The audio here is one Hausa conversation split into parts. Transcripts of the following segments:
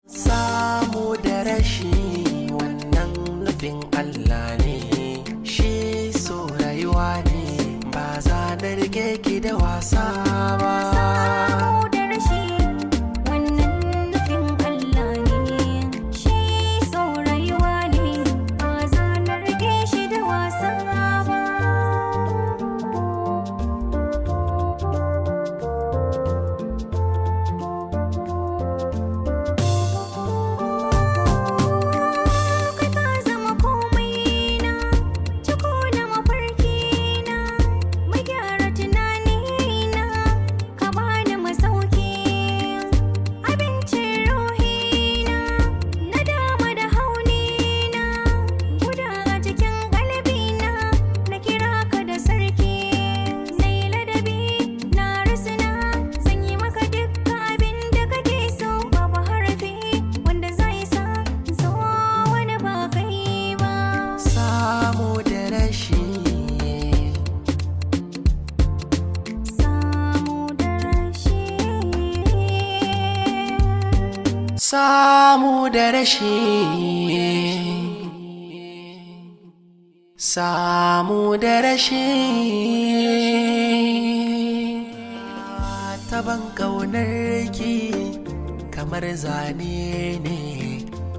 Samu da rashi wannan nufin Allah ne, shi so rayuwa ne, ba za na rike ki da wasa ba. Samu da rashi wannan nufin Allah ne, shi so rayuwa ne, ba za na rike shi da wasa ba. Samu da rashi, samu da rashi, taban ƙaunar ki kamar zane ne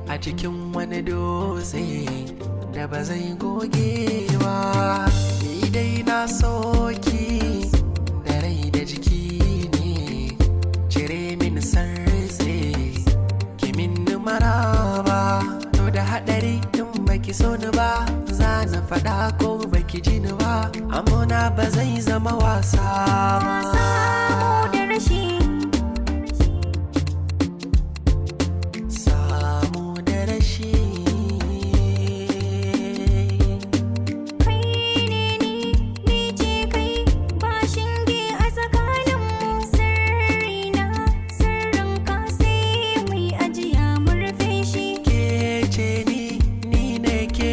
a cikin wani dutse da ba zai goge ba. Ni dai na soki da rai da jiki ne, cire min sarse min maraba. To da haɗari in baki so ni ba, za na faɗa ko baki ji ni ba, amona ba zai zama wasa ba. Samu da rashi, samu da rashi. Kai ne ni ce kai, ba shinge a tsakaninmu, sirrina sirrin ka sai mu yi ajiya mu rufe shi. Ke ce ni ne ke,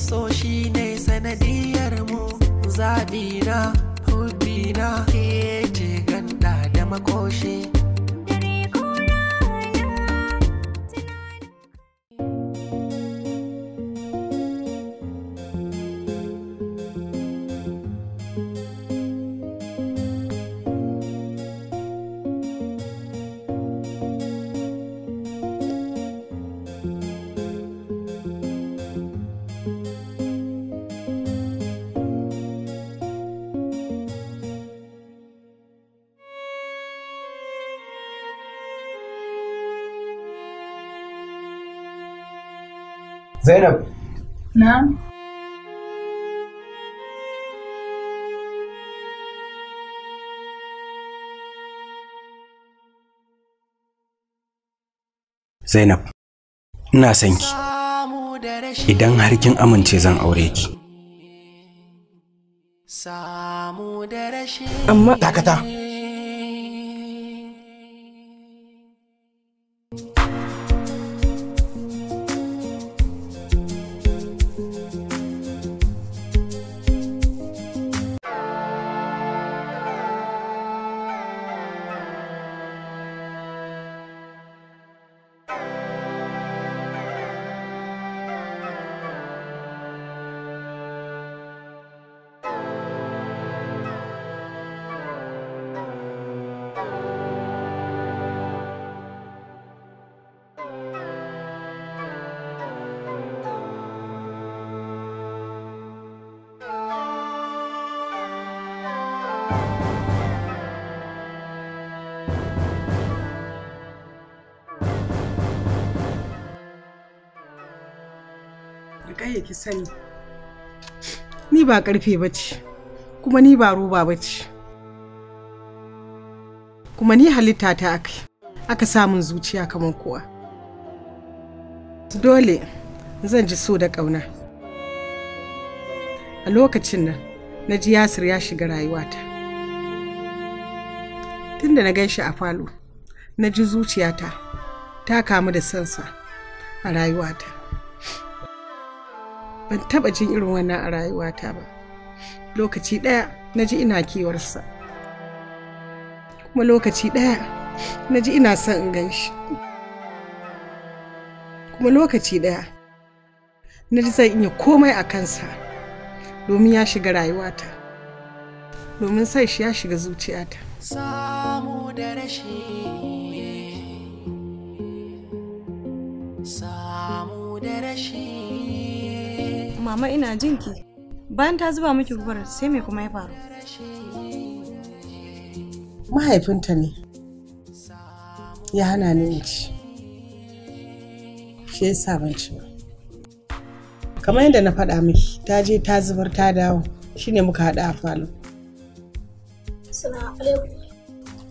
so shi ne sanadiyar mu, zaɓina hubbina, ke ce ganda da makoshi. Zainab. Na'am. Zainab, ina son ki. Idan har kin amince zan aure ki. Amma dakata. Rikayya ki sani, ni ba karfe bace, kuma ni ba roba bace, kuma ni halitta ta aka samun zuciya kamar kowa. Dole zan ji so da ƙauna. A lokacin nan na ji Yasir ya shiga rayuwata. Tunda na ganshi a falo, na ji zuciyata ta kamu da sansa a rayuwata. Ban taba jin irin wannan a rayuwata ba. Lokaci ɗaya na ji ina kewarsa, kuma lokaci ɗaya na ji ina son in ganshi. kuma lokaci ɗaya na ji zan iya komai a kansa domin ya shiga rayuwata, domin sai shi ya shiga zuciyata. Samu da rashi, samu da rashi. Mama ina jinki. Bayan ta zuba miki gubar sai me kuma ya faru? Mahaifinta ne ya hana ni in ci, shi yasa ban ci ba. Kamar yadda na faɗa miki, ta je ta zubar ta dawo, shine muka haɗa a falo. Assalamu alaikum.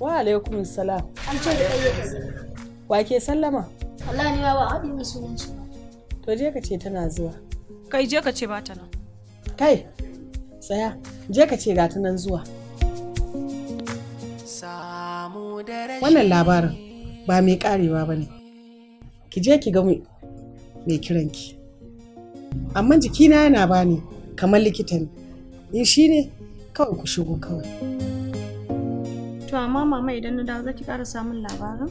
Wa alaikum salam. An ce da kai. Wa ke sallama? Allah ne ba haɗin mai sunan shi. To je ka ce tana zuwa. Kai je ka ce ba ta nan. Kai, tsaya, je ka ce ga ta nan zuwa. Wannan labarin ba mai karewa ba ne. Ki je ki ga mai kiranki. Amma jikina yana bani kamar likita ne. In shi ne kawai ku shigo kawai. To amma mama idan na dawo za ki ƙara samun labarin?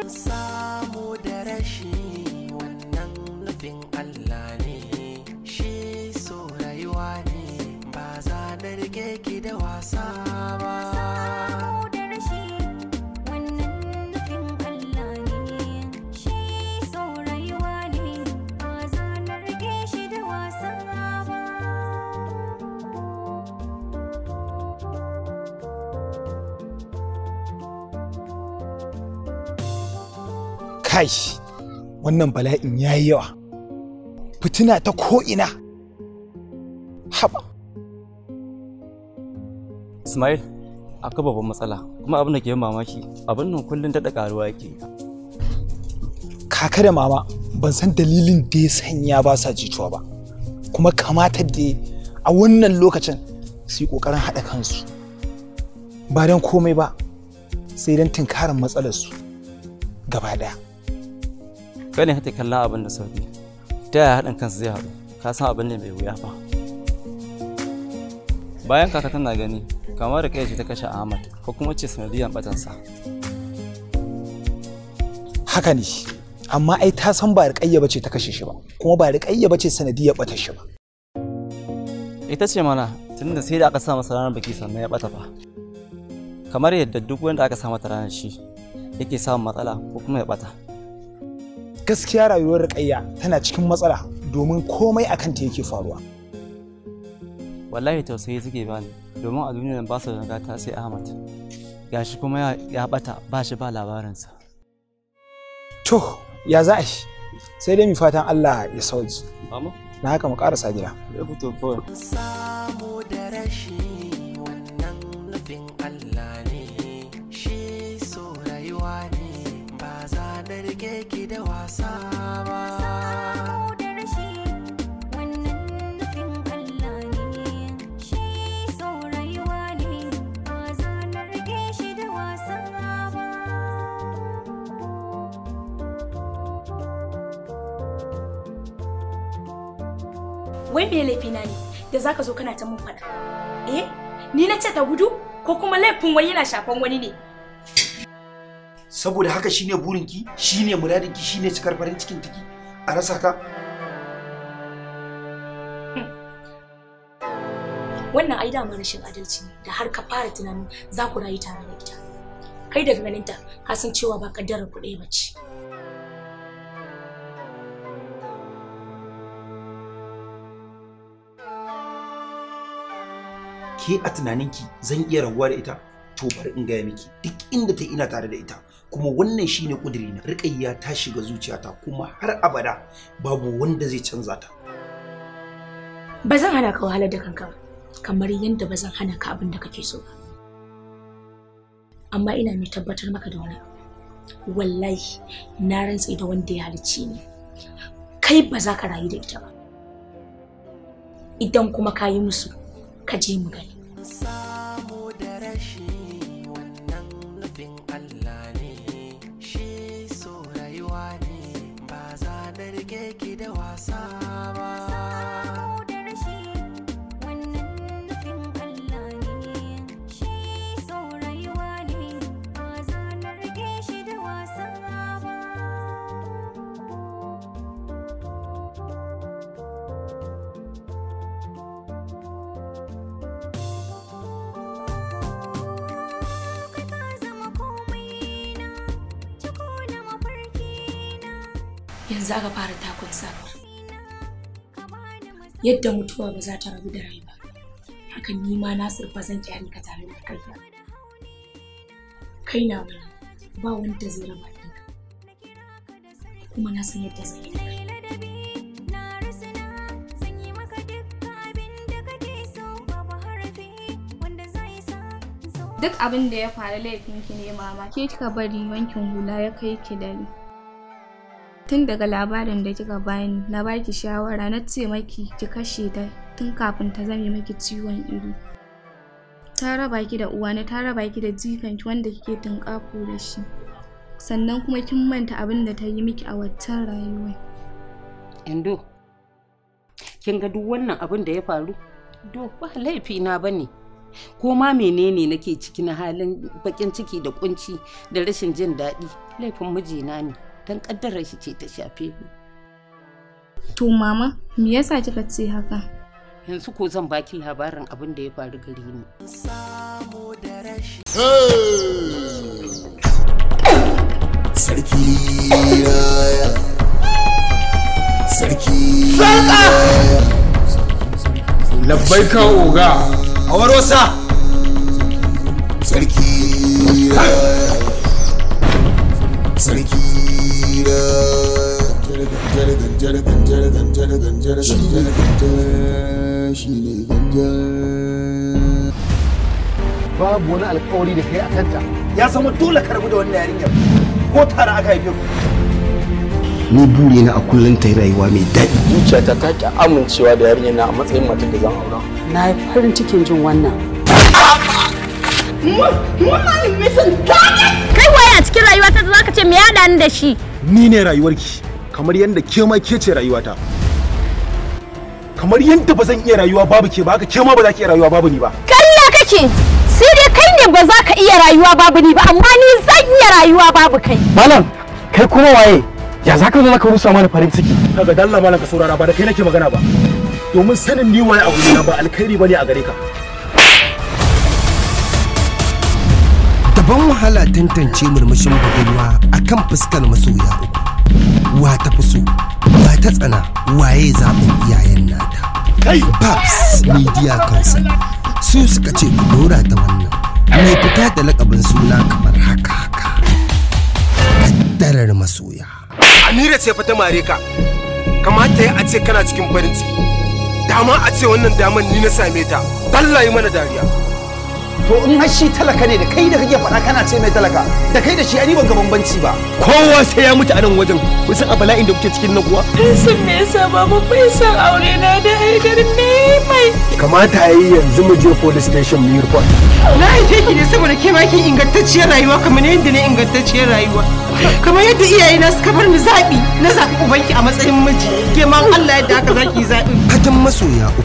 Samu da rashi wannan nufin Allah ne, shi so rayuwa ne, ba za na rike ki da wasa ba. Samu da rashi wannan nufin Allah ne, shi so rayuwa ne, ba za na rike shi da wasa ba. Kai, wannan bala'in ya yi yawa, fitina ta ko'ina. Haba. Ismail, akwai babban matsala, kuma abin da ke mamaki, abin nan kullum daɗa ƙaruwa yake. Kaka da mama ban san dalilin da ya sanya ba sa jituwa ba, kuma kamata da a wannan lokacin su yi ƙoƙarin haɗa kansu. Ba don komai ba, sai don tunkarin matsalarsu gaba ɗaya. Kai ne kake kallon abin da sauki, ta yaya haɗin kansu zai haɗu, ka san abin ne mai wuya fa. Bayan kaka tana gani, kamar da kai ce ta kashe Ahmad, ko kuma ce sanadiyan batansa. Haka ne, amma ai ta san ba Riƙayya bace ta kashe shi ba, kuma ba Riƙayya bace sanadiyar batar shi ba. Ita ce mana, tunda sai da aka sa masa ranar baki sannan ya bata fa. Kamar yadda duk wanda aka sa mata ranar shi yake samun matsala ko kuma ya bata. Gaskiya rayuwar Riƙayya tana cikin matsala domin komai akan ta yake faruwa. Wallahi tausayi suke bani, domin a duniyar ba su da nagata sai Ahmad. Gashi kuma ya bata ba shi ba labarinsa. To, ya za a yi? Sai dai mu fatan Allah ya sauki. Mama? Na haka mu ƙarasa gida. Ya fito kawai. Samu da rashi wannan nufin Allah ne, shi so rayuwa ne, ba za na rike ki da wasa ba. Samu da rashi wannan nufin Allah ne, shi so rayuwa ne, ba za na rike shi da wasa ba. Wai me laifina ne da zaka zo kana ta mun faɗa? Eh, ni na ce ta gudu ko kuma laifin wai yana shafan wani ne? Saboda haka shine burinki, shine muradinki, shine cikar farin cikin tiki a rasa ka. Wannan ai dama rashin adalci ne da har ka fara tunanin za ku rayu tare da ita. Kai daga ganinta ka san cewa ba kaddarar ku ɗaya bace. Ke a tunaninki zan iya rabuwa da ita? To bari in gaya miki, duk inda ta ina tare da ita, kuma wannan shine kudiri na. Riƙayya ta shiga zuciyata kuma har abada babu wanda zai canza ta. Ba zan hana ka wahalar da kanka ba, kamar yadda ba zan hana ka abin da kake so ba. Amma ina mai tabbatar maka da wani, wallahi na rantse da wanda ya halicci ni, kai ba za ka rayu da ita ba. Idan kuma ka yi musu, ka je mu gani. Samu da rashi wannan nufin Allah ne, shi so rayuwa ne, ba za na rike ki da wasa ba. Samu da rashi wannan nufin Allah ne, shi so rayuwa ne, ba za na rike shi da wasa yanzu aka fara takun sabuwa. Yadda mutuwa ba za ta rabu da rai ba, hakan ni ma Nasir ba zan kyale ka tare da kai ba. Kai na wani ba wanda zai raba ni kuma na san yadda zan yi da kai. Duk abin da ya faru laifinki ne mama, ke kika bari wankin hula ya kai ki dare. Tun daga labarin da kika bani na baki shawara na ce maki ki kashe ta tun kafin ta zame maki ciwon ido. Ta raba ki da uwana, ta raba ki da jikanki wanda kike tunƙafo da shi. Sannan kuma kin manta abin da ta yi miki a waccan rayuwa. Indo, kin ga duk wannan abin da ya faru? Do ba laifi na bane. Ko ma menene nake ciki na halin bakin ciki da kunci da rashin jin daɗi, laifin mijina ne. Dan kaddarar shi ce ta shafe ni. To mama, me yasa kika ce haka? Yanzu ko zan baki labarin abin da ya faru gare ni. Sarki Sarki Labbaika oga. Awarosa Sarki Sarki Babu wani alkawari da kai a kanta. Ya zama dole ka rabu da wannan yarinyar ko tare aka haife ku. Ni buri na a kullun ta rayuwa mai daɗi. Zuciyata ta ki amincewa da yarinyar na a matsayin matar da zan aura. Na yi farin cikin jin wannan. Kai waye a cikin rayuwata da zaka ce me ya haɗa ni da shi? Ni ne rayuwarki, kamar yadda ke ma ke ce rayuwata. Kamar yadda ba zan iya rayuwa babu ke ba, haka ke ma ba za ki iya rayuwa babu ni ba. Kalla kake, sai dai kai ne ba za ka iya rayuwa babu ni ba, amma ni zan iya rayuwa babu kai. Malam, kai kuma waye? Ya za ka zo ka rusa mana farin ciki? Kaga dalla malam ka saurara, ba da kai nake magana ba. Domin sanin ni waye abu na ba alkhairi bane a gare ka. Daban wahala tantance murmushin budurwa akan fuskar masoya uku. Wa ta fi so, wa ta tsana, waye zaɓin iyayen nata. Babs Media Council su suka ce ku dora ta wannan. Mai fita da lakabin suna kamar haka. Kaddarar masoya. Amira ce fa ta mare ka. Kamata ya a ce kana cikin farin ciki. Dama a ce wannan daman ni na same ta. Dallaye mana dariya. To in har shi talaka ne da kai da kake faɗa kana ce mai talaka, da kai da shi ani ban ga bambanci ba. Kowa sai ya mutu a nan wajen. Kun san a bala'in da kuke cikin nan kuwa? Sun me yasa babu bai san aure na da Haidar ne mai. Kamata yayi yanzu mu je police station mu yi report. Na haife ki ne saboda ke ma kin ingantacciyar rayuwa kamar yadda ne ingantacciyar rayuwa. Kamar yadda iyaye na suka bar ni zaɓi, na zaɓi ubanki a matsayin miji. Ke ma Allah yadda haka zaki zaɓi. Fatan masoya uku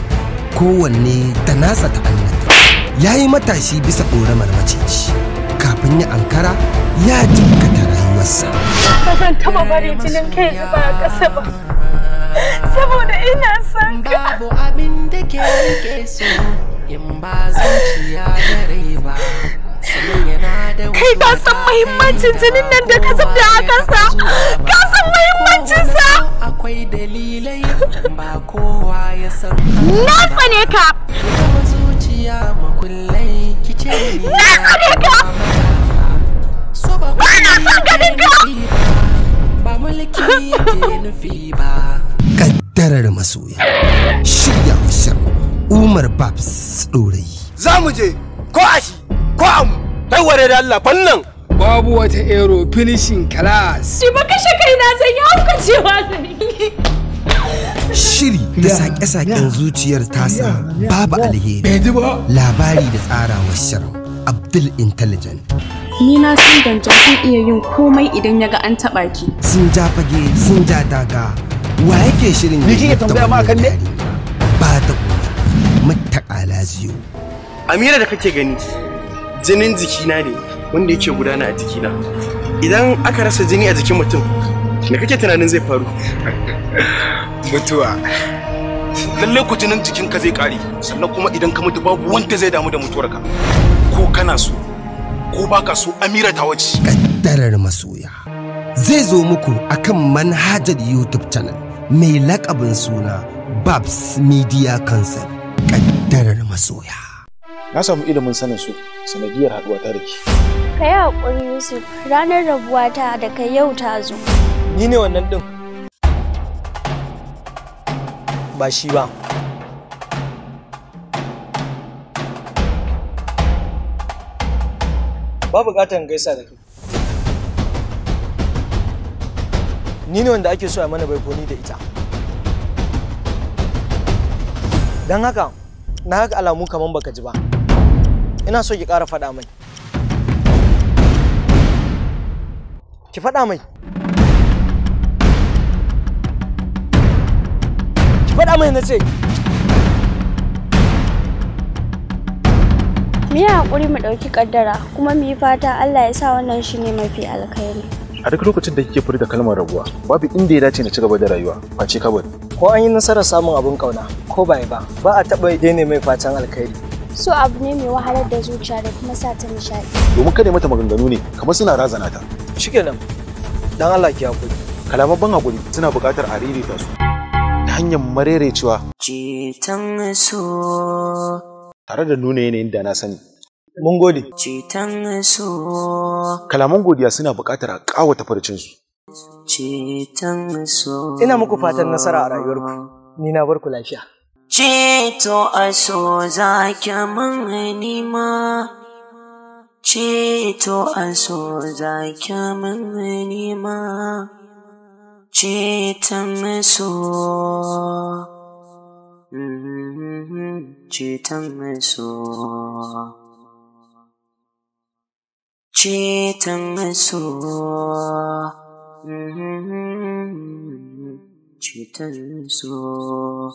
kowanne da nasa ta'annata. Ya yi matashi bisa ƙoramar maciji, kafin ya ankara ya jinkata rayuwarsa. Ba zan taɓa bari jinin kai zuba a ƙasa ba, saboda ina son ka. Babu abin da ke rike so in ba zuciya da rai ba. Kai ka san muhimmancin jinin nan da ka zubda a ƙasa, ka san muhimmancinsa. Akwai dalilai ba kowa ya san. Na tsane ka. Na tsane ka! Ba na son ganin ka! Ba mulki yake nufi ba. Kaddarar masoya. Shirya washar Umar Babs ɗorayi. Za mu je ko ashi ko amu. Kai ware da Allah fannan. Babu wata aero finishing class. Shi ba kashe kaina zan yi haukacewa zan yi. Shiri da sake-saken zuciyar tasa babu alheri. Labari da tsarawar shirin Abdul Intelligent. Ni na san Danjan sun iya yin komai idan ya ga an taɓa ki. Sun ja fage, sun ja daga. Wa yake shirin Ni kike tambaya ma kan ne? Ba ta mutaka laziyo. Amira da kake gani jinin jikina ne wanda yake gudana a jikina. Idan aka rasa jini a jikin mutum, me kake tunanin zai faru? Mutuwa. Lalle ku jinin jikinka zai kare, sannan kuma idan ka mutu babu wanda zai damu da mutuwarka. Ko kana so ko baka so Amira ta wace. Kaddarar masoya. zai zo muku akan manhajar YouTube channel mai lakabin suna Babs Media Concept kaddarar masoya. Na samu ilimin sanin su sanadiyar haduwa ta da ke. Ka yi haƙuri Yusuf, ranar rabuwa ta da kai yau ta zo. Ni ne wannan ɗin. Ba shi ba. Ba buƙatar gaisa da kai. Ni ne wanda ake so a mana baikoni da ita. Don haka, na haka alamu kaman baka ji ba. Ina so ki ƙara faɗa mai. Ki faɗa mai. Ki faɗa mai na ce. Mu yi haƙuri mu ɗauki ƙaddara kuma mu yi fata Allah ya sa wannan shi ne mafi alkhairi. A duk lokacin da kike furta kalmar rabuwa, babu inda ya dace na ci gaba da rayuwa, face kabari. Ko an yi nasarar samun abin ƙauna, ko ba ba a taɓa daina mai fatan alkhairi. So abu ne mai wahalar da zuciya da kuma sa ta nishaɗi. Domin kada mata maganganu ne kamar suna razana ta. Shikenan. Dan Allah ki hakuri. Kalaman ban hakuri suna buƙatar a ririta su ta hanyar marerecewa. Ceton so. Tare da nuna yanayin da na sani. Mun gode. Ceton so. Kalaman godiya suna buƙatar a ƙawata farcinsu. Ceton so. Ina muku fatan nasara a rayuwarku. Ni na barku lafiya. Ceto a so za ki min nima. Ceto a so za ki min nima. Ceton so. Ceton so. Ceton so. Ceton so.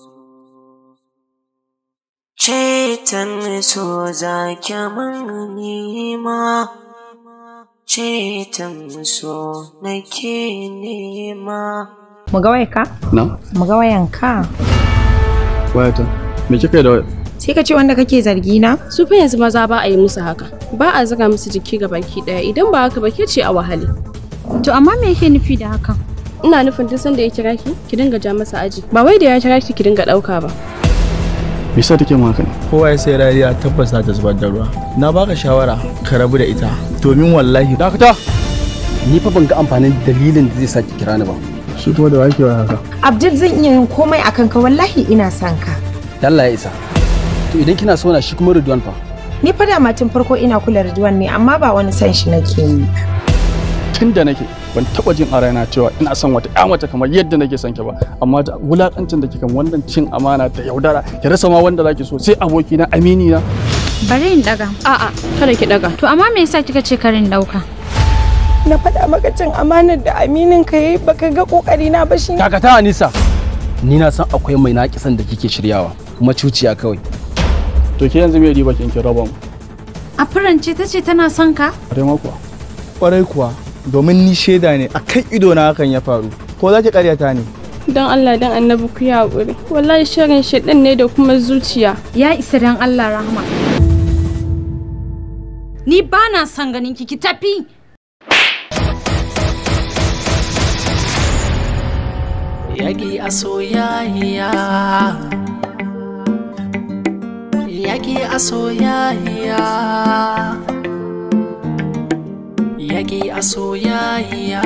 Ceton so za ki min nima. Ceton so nake nema. Mu ga wayarka? Na? Mu ga wayanka. Wayata. Me kika da waya? Sai ka ce wanda kake zargi na? Su fa yanzu maza ba a yi musu haka. Ba a zaga musu jiki ga baki daya idan ba haka ba ke ce a wahale. To amma me yake nufi da hakan? Ina nufin duk sanda ya kira ki dinga ja masa aji. Ba wai da ya kira ki dinga dauka ba. Me yasa take mu haka ne? Kowa ya sai rariya tabbas za ta zubar da ruwa. Na baka shawara ka rabu da ita domin wallahi dakata. Ni fa ban ga amfanin dalilin da zai saki kira ni ba. Shi kuma da wake wa haka. Abdul zan iya yin komai akan ka wallahi ina son ka. Allah ya isa. To idan kina so na shi kuma Ridwan fa. Ni fa da matin farko ina kula Ridwan ne amma ba wani san shi nake yi. Tunda nake ban taba jin a raina cewa ina son wata ƴa mace kamar yadda nake son ki ba amma da wulakancin da kika wannan cin amana ta yaudara ki rasa ma wanda zaki so sai aboki na amini na. Bari in daga. A'a kada ki daga. To amma me yasa kika ce karin dauka? Na faɗa maka cin amanar da aminin ka yi baka ga kokari na ba shi. Dakata Anisa. Ni na san akwai mai naƙisan da kike shiryawa kuma cuciya kawai. To ke yanzu me riba kin raba mu? A furance tace tana son ka? Kwarai kuwa domin ni shaida ne akan ido na hakan ya faru. Ko za ki ƙaryata ne? Dan Allah dan Annabi ku ya haƙuri. Wallahi shirin shedan ne da kuma zuciya. Ya isa dan Allah rahma. Ni ba na son ganin ki tafi. Yaki a soyayya. Yaki a soyayya. Yaki a soyayya.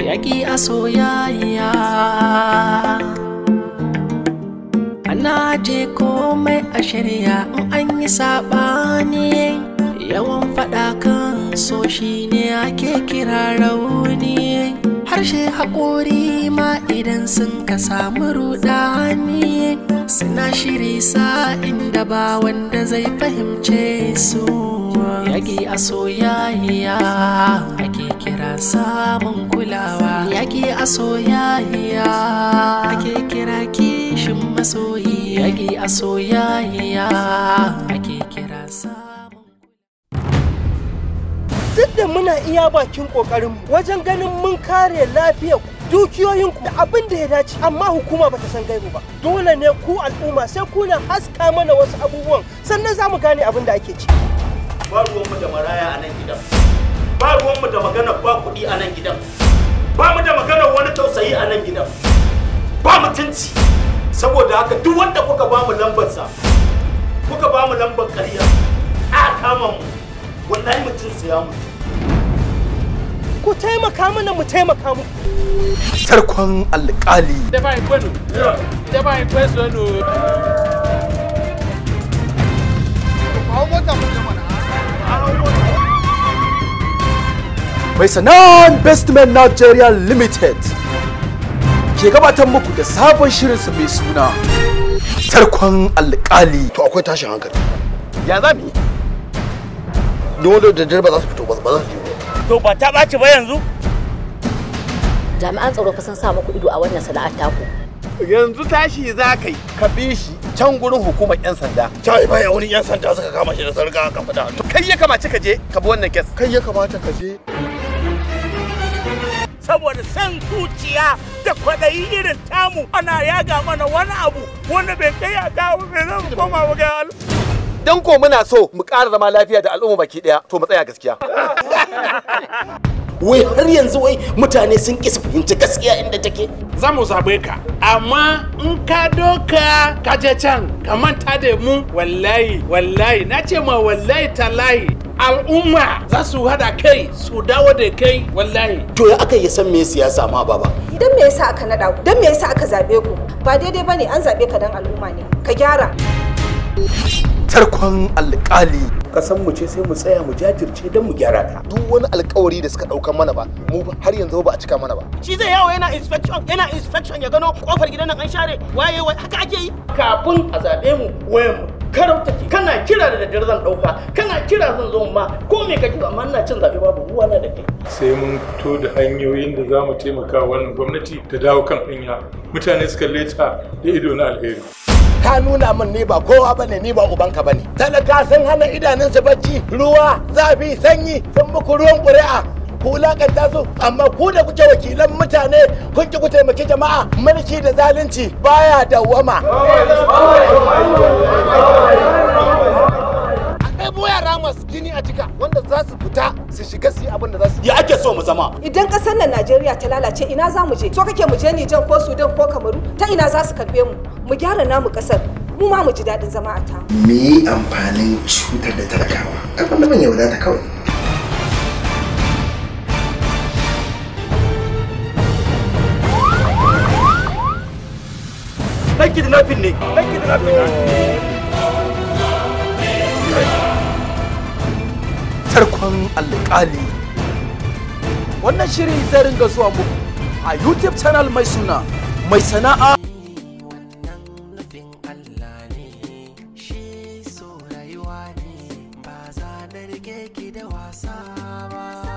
Yaki a soyayya. Ana je komai a shirya in an yi saɓani. Yawan faɗa kan so shi ne ake kira rauni. Harshe haƙori ma idan sun ka samu ruɗani. Suna shiri inda ba wanda zai fahimce su. Yaki a soyayya ake kira samun kulawa. Yaki a soyayya ake kira kishin masoyi. Yaki a soyayya ake kira samun. Duk da muna iya bakin kokarin wajen ganin mun kare lafiyar dukiyoyin da abin da ya dace amma hukuma bata san gaibu ba. Dole ne ku al'umma sai kuna haska mana wasu abubuwan sannan za mu gane abin da ake ci. Ba ruwanmu da maraya a nan gidan. ruwanmu da maganar ba kuɗi a nan gidan. Ba mu da maganar wani tausayi a nan gidan. Ba mutunci. Saboda haka duk wanda kuka ba mu lambarsa, kuka ba mu lambar ƙarya, a kama mu. Wallahi mutum sai ya mutu. Ku taimaka mana mu taimaka mu. Tarkon alƙali. Da ba kwano. Da ba kwano. Mai sana'ar Investment Nigeria Limited ke gabatar muku da sabon shirinsa mai suna Tarkon alƙali. To akwai tashin hankali. Ya za mu yi? Dole da dare ba za su fito ba za su yi. To ba ta ɓaci ba yanzu? Jami'an tsaro fa sun sa muku ido a wannan sana'ar taku. Yanzu tashi za ka yi ka bi shi can gurin hukumar 'yan sanda. Cai baya wani 'yan sanda suka kama shi da sarka kan fada. Kai ya kamace ka je ka bi wannan kes. Kai ya kamata ka je. Saboda san zuciya da kwaɗayi irin tamu ana yaga mana wani abu wanda bai kai a kawo bai zama koma mu ga Allah. Dan ko muna so mu ƙara zama lafiya da al'umma baki ɗaya to mu tsaya gaskiya. Wai har yanzu wai mutane sun ƙi su fahimci gaskiya inda take. Za mu zaɓe ka, amma in ka doka ka je can ka manta da mu wallahi na ce ma wallahi talahi al'umma za su hada kai su dawo da kai wallahi. To ya aka yi san me siyasa ma baba? Idan me yasa aka naɗa ku? Dan me yasa aka zaɓe ku? Ba daidai bane an zaɓe ka dan al'umma ne. Ka gyara. Tarkon alƙali. Kasan mu ce sai mu tsaya mu jajirce don mu gyara ta. Duk wani alƙawari da suka ɗaukan mana ba, mu har yanzu ba a cika mana ba. Shi zai yawo yana inspection ya gano kofar gidan nan an share waye haka ake yi. Kafin a zaɓe mu wayan mu karau take kana kira da daddare zan ɗauka kana kira zan zo ma ko me kake amma ina cin zaɓe babu ruwa na da kai. Sai mun fito da hanyoyin da za mu taimaka wannan gwamnati ta dawo kan hanya mutane su kalle ta da ido na alheri. Ka nuna min ni ba kowa bane ni ba ubanka bane. Talaka sun hana idanunsu bacci, ruwa, zafi, sanyi sun muku ruwan ƙuri'a. Ku wulakanta su amma ku da kuke wakilan mutane kun ki ku taimaki jama'a mulki da zalunci baya dawwama. Ɗebo yara masu jini a jika wanda za su fita su shiga su yi abin da za su yi. Ya ake so mu zama? Idan ƙasar nan Najeriya ta lalace ina za mu je? So kake mu je Nijar ko Sudan ko Kamaru? Ta ina za su karɓe mu? Mu gyara namu ƙasar. Mu ma mu ji daɗin zama a ta. Me amfanin cutar da talakawa? Abin da man yaudata kawai. Dan kidnapping ne. Dan kidnapping ne. Tarkon alƙali. Wannan shiri zai ringa zuwa muku a YouTube channel mai suna Mai Sana'a. Shi so rayuwa ne ba za na rike ki da wasa ba.